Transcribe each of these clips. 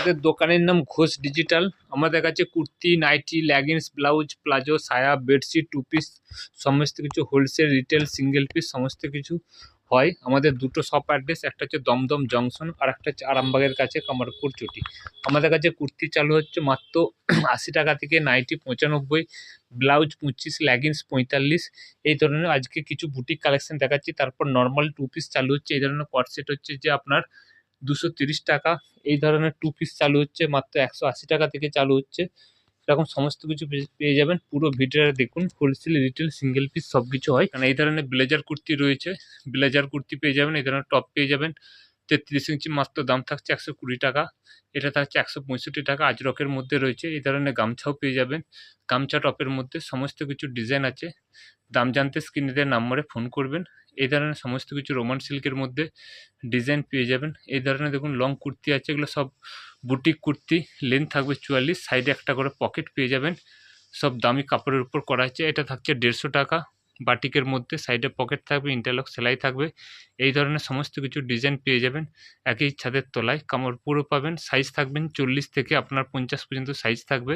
আমাদের দোকানের নাম ঘোষ ডিজিটাল। আমাদের কাছে kurti, nightie, leggings, blouse, palazzo, সায়া, বেডশিট, টু পিস সমস্ত কিছু হোলসেল, রিটেল, সিঙ্গেল পিস সমস্ত কিছু হয়। আমাদের দুটো শপ অ্যাড্রেস, একটা হচ্ছে দমদম জংশন আর একটা হচ্ছে আরামবাগের কাছে কামারপুর চটি। আমাদের কাছে কুর্তি চালু হচ্ছে মাত্র ৮০ টাকা থেকে, নাইটি ৯৫, ব্লাউজ ২৫, লেগিংস ৪৫। এই ধরনের আজকে কিছু বুটিক কালেকশন দেখাচ্ছি। তারপর নর্মাল টু পিস চালু হচ্ছে। এই ধরনের কট সেট হচ্ছে যে আপনার ২৩০ টাকা। এই ধরনের টু পিস চালু হচ্ছে মাত্র ১৮০ টাকা থেকে চালু হচ্ছে। এরকম সমস্ত কিছু পেয়ে যাবেন। পুরো ভিডিওটা দেখুন। হোলসেল, রিটেল, সিঙ্গেল পিস সব কিছু হয়। কারণ এই ধরনের ব্লেজার কুর্তি রয়েছে, ব্লেজার কুর্তি পেয়ে যাবেন। এই ধরনের টপ পেয়ে যাবেন ৩৩ ইঞ্চি, মাত্র দাম থাকছে ১২০ টাকা। এটা থাকছে ১৬৫ টাকা। আজরকের মধ্যে রয়েছে। এই ধরনের গামছাও পেয়ে যাবেন। গামছা টপের মধ্যে সমস্ত কিছু ডিজাইন আছে। দাম জানতে স্ক্রিনে দেওয়া নাম্বারে ফোন করবেন। এই ধরনের সমস্ত কিছু রোমান সিল্কের মধ্যে ডিজাইন পেয়ে যাবেন। এই ধরনের দেখুন লং কুর্তি আছে, এগুলো সব বুটিক কুর্তি। লেন্থ থাকবে ৪৪, সাইডে একটা করে পকেট পেয়ে যাবেন। সব দামি কাপড়ের উপর করা আছে। এটা থাকছে ১৫০ টাকা। বাটিকের মধ্যে সাইডে পকেট থাকবে, ইন্টারলক সেলাই থাকবে। এই ধরনের সমস্ত কিছু ডিজাইন পেয়ে যাবেন একই ছাদের তলায়। কাপড় পুরো পাবেন। সাইজ থাকবেন ৪০ থেকে আপনার ৫০ পর্যন্ত সাইজ থাকবে।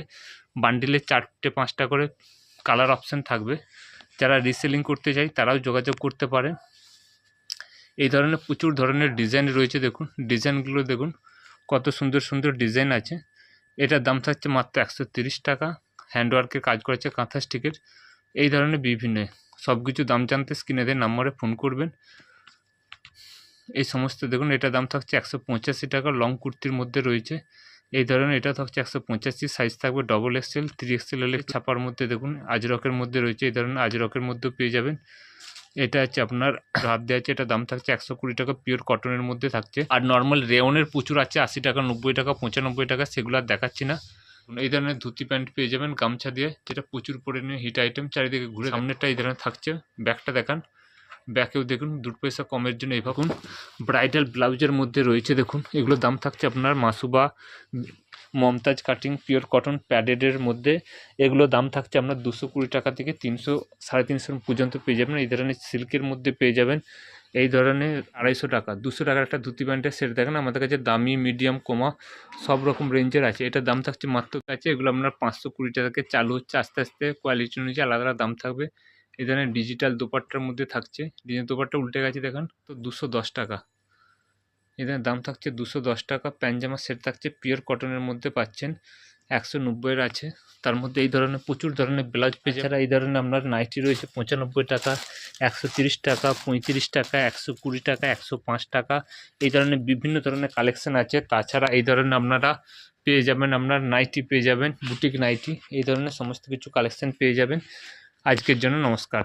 বান্ডিলে ৪টে ৫টা করে কালার অপশান থাকবে। যারা রিসেলিং করতে চায় তারাও যোগাযোগ করতে পারেন। এই ধরনের প্রচুর ধরনের ডিজাইন রয়েছে। দেখুন ডিজাইনগুলো দেখুন, কত সুন্দর সুন্দর ডিজাইন আছে। এটার দাম থাকছে মাত্র ১৩০ টাকা। হ্যান্ডওয়ার্কের কাজ করেছে, কাঁথা স্টিকের। এই ধরনের বিভিন্ন সব কিছু দাম জানতে স্ক্রিনে দেওয়া নাম্বারে ফোন করবেন। এই সমস্ত দেখুন, এটার দাম থাকছে ১৮৫ টাকা। লং কুর্তির মধ্যে রয়েছে। এই ধরনের এটা থাকছে ১৮৫, সাইজ থাকবে ডবল এক্সেল, 3XL হলে ছাপার মধ্যে দেখুন আজরকের মধ্যে রয়েছে। এই ধরনের আজরকের মধ্যেও পেয়ে যাবেন। এটা হচ্ছে আপনার হাত দেওয়া আছে। এটা দাম থাকছে ১২০ টাকা। পিওর কটনের মধ্যে থাকছে। আর নর্মাল রেওনের প্রচুর আছে, ৮০ টাকা, ৯০ টাকা, ৯৫ টাকা। সেগুলো আর দেখাচ্ছি না। এই ধরনের ধুতি প্যান্ট পেয়ে যাবেন গামছা দিয়ে, যেটা প্রচুর পরিমাণে হিট আইটেম। চারিদিকে ঘুরে সামনেরটা এই ধরনের থাকছে। ব্যাকটা দেখান, ব্যাকেও দেখুন ২ পয়সা কমের জন্য এই ভাবুন। ব্রাইডাল ব্লাউজের মধ্যে রয়েছে দেখুন, এগুলোর দাম থাকছে আপনার মাসুবা মমতাজ কাটিং পিওর কটন প্যাডেডের মধ্যে। এগুলো দাম থাকছে আপনার ২২০ টাকা থেকে ৩০০, ৩৫০ পর্যন্ত পেয়ে যাবেন। এই ধরনের সিল্কের মধ্যে পেয়ে যাবেন এই ধরনের ২৫০ টাকা। ২০০ টাকার একটা ধুতি প্যান্টের সেট দেখেন। আমাদের কাছে দামি, মিডিয়াম, কমা সব রকম রেঞ্জের আছে। এটার দাম থাকছে মাত্র আছে। এগুলো আপনার ৫২০ টাকা থেকে চালু হচ্ছে। আস্তে আস্তে কোয়ালিটি অনুযায়ী আলাদা আলাদা দাম থাকবে। এই ধরনের ডিজিটাল দোপাট্টার মধ্যে থাকছে। ডিজিটাল দোপাট্টা উল্টে গেছে দেখেন তো ২১০ টাকা। এদের দাম থাকছে ২১০ টাকা। প্যান্ট সেট থাকছে পিওর কটনের মধ্যে পাচ্ছেন ১৯০-এর আছে। তার মধ্যে এই ধরনের প্রচুর ধরনের ব্লাউজ পেয়ে যাবেন। এই ধরনের আপনার নাইটি রয়েছে ৯৫ টাকা, ১৩০ টাকা, ৩৫ টাকা, ১২০ টাকা, ১০৫ টাকা। এই ধরনের বিভিন্ন ধরনের কালেকশন আছে। তাছাড়া এই ধরনের আপনারা পেয়ে যাবেন, আপনার নাইটি পেয়ে যাবেন, বুটিক নাইটি। এই ধরনের সমস্ত কিছু কালেকশন পেয়ে যাবেন। আজকের জন্য নমস্কার।